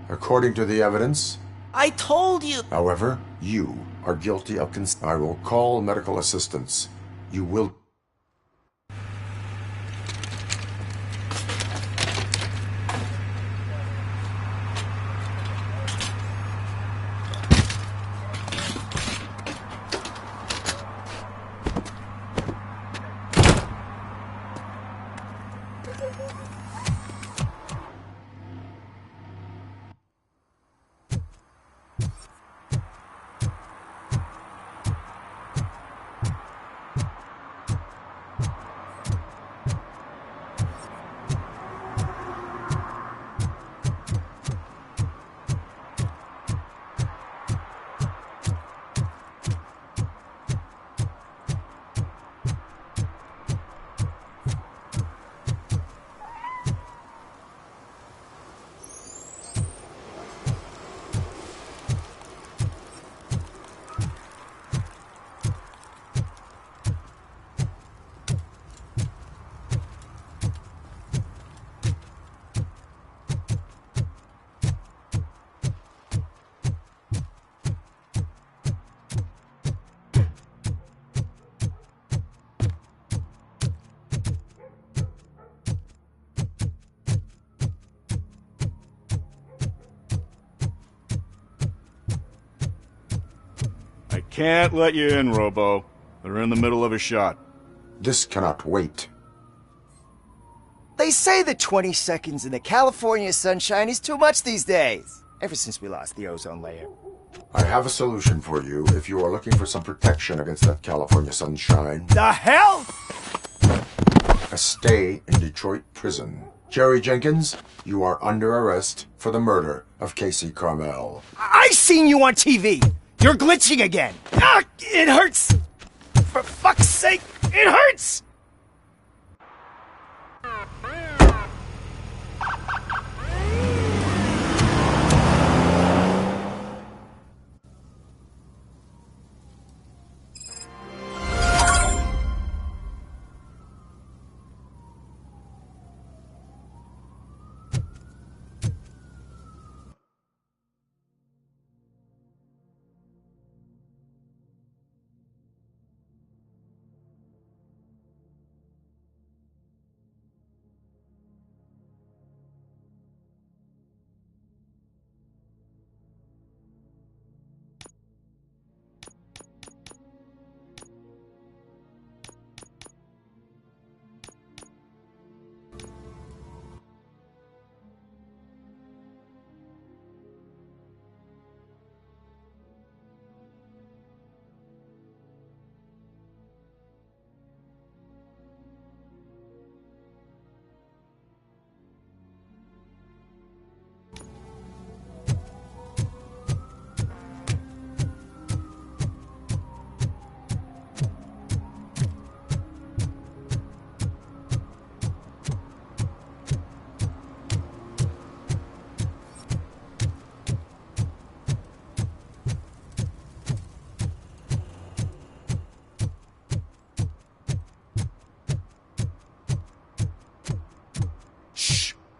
According to the evidence, I told you. however, you are guilty of I will call medical assistance. You will... I can't let you in, Robo. They're in the middle of a shot. This cannot wait. They say that 20 seconds in the California sunshine is too much these days. Ever since we lost the ozone layer. I have a solution for you if you are looking for some protection against that California sunshine. The hell? A stay in Detroit prison. Jerry Jenkins, you are under arrest for the murder of Casey Carmel. I seen you on TV. You're glitching again. Ah, it hurts. For fuck's sake, it hurts.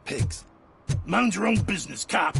Pigs. Mind your own business, cop.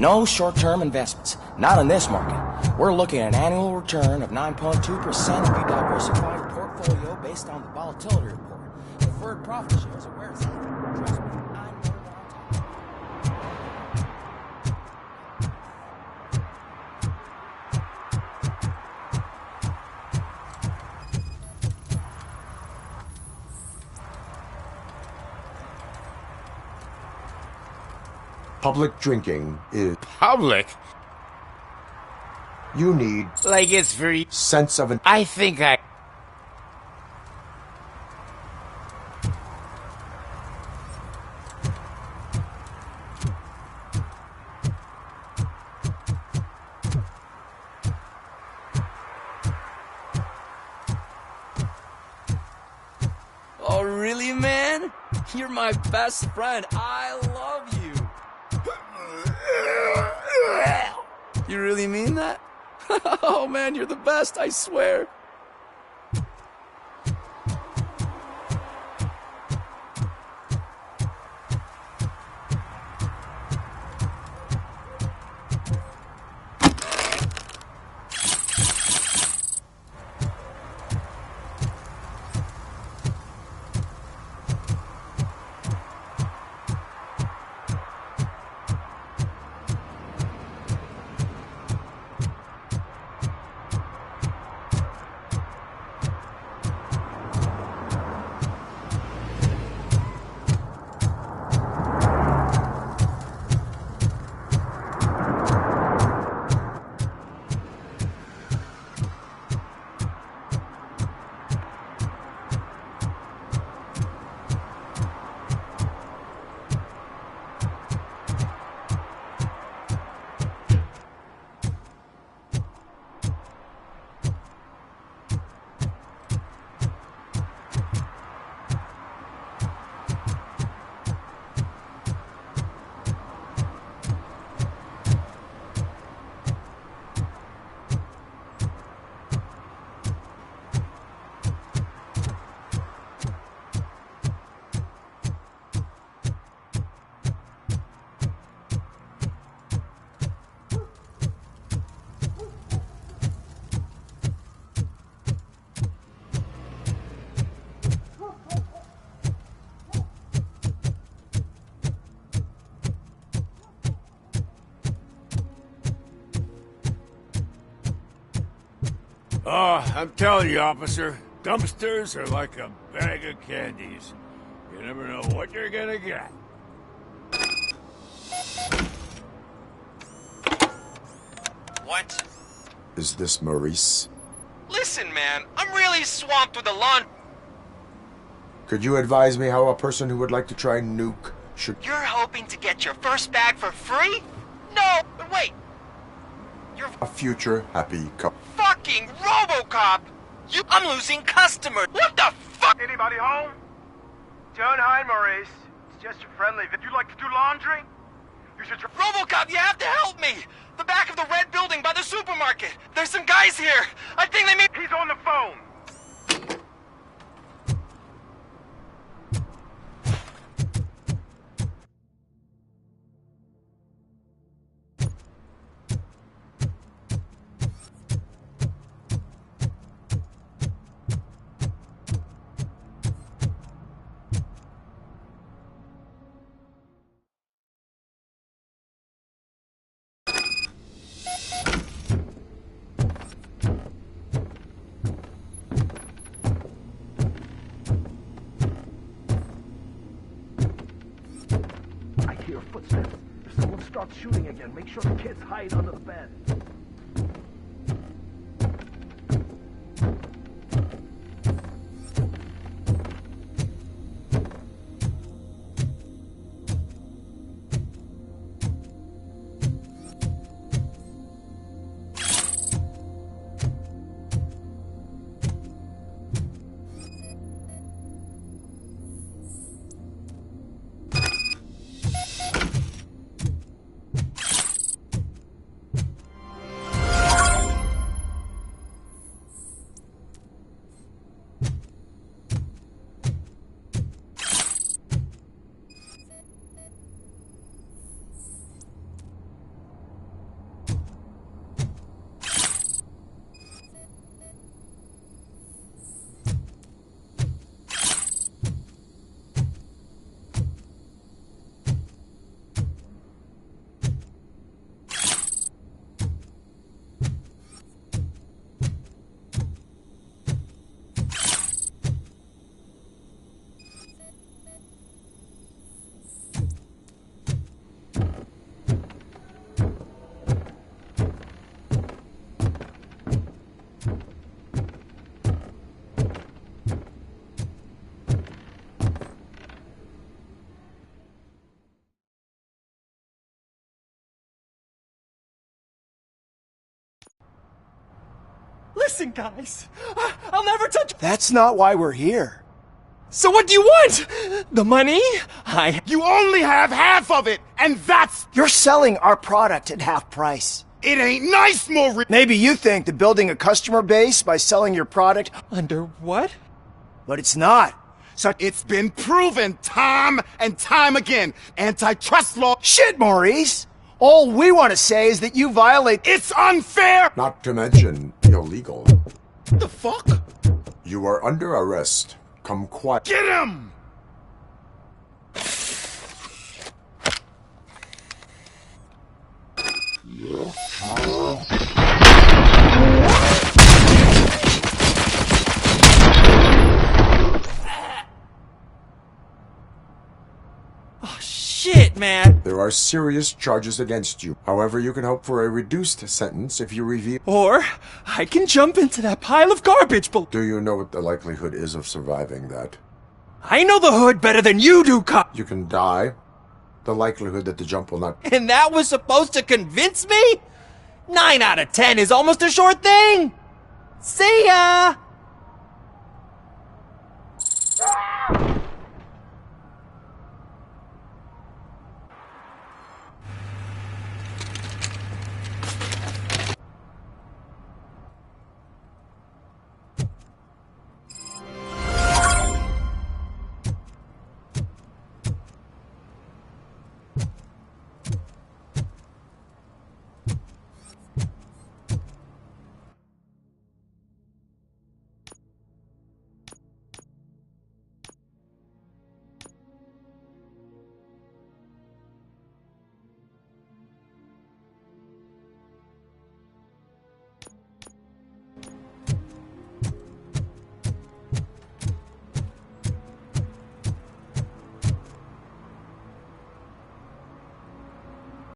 No short-term investments. Not in this market. We're looking at an annual return of 9.2% if you diversify your portfolio based on the volatility report. Deferred profit shares are where it's at. Public drinking is... Public? You need... Like it's free. Sense of an... I think I... Oh, really, man? You're my best friend. I love you. You really mean that? Oh, man, you're the best, I swear. Oh, I'm telling you, officer, dumpsters are like a bag of candies. You never know what you're gonna get. What? Is this Maurice? Listen, man, I'm really swamped with the lawn. Could you advise me how a person who would like to try nuke should... You're hoping to get your first bag for free? No, but wait. You're A future happy couple. fucking Robocop! I'm losing customers! What the fuck? Anybody home? Don't hide, Maurice. It's just your friendly. Would you like to do laundry? You should try. Robocop, you have to help me! The back of the red building by the supermarket. There's some guys here. I think they may... He's on the phone. Footsteps. If someone starts shooting again, make sure the kids hide under the bed. Listen, guys. I'll never touch... That's not why we're here. So what do you want? The money? You only have half of it, and that's... You're selling our product at half price. It ain't nice, Maurice! Maybe you think that building a customer base by selling your product... Under what? But it's not. So it's been proven time and time again. Antitrust law... Shit, Maurice! All we want to say is that you violate... It's unfair! Not to mention illegal. The fuck? You are under arrest. Come quiet. Get him! Oh, shit, man! There are serious charges against you. However, you can hope for a reduced sentence if you reveal... Or, I can jump into that pile of garbage, but... Do you know what the likelihood is of surviving that? I know the hood better than you do, cop! You can die. The likelihood that the jump will not... And that was supposed to convince me? 9 out of 10 is almost a sure thing! See ya!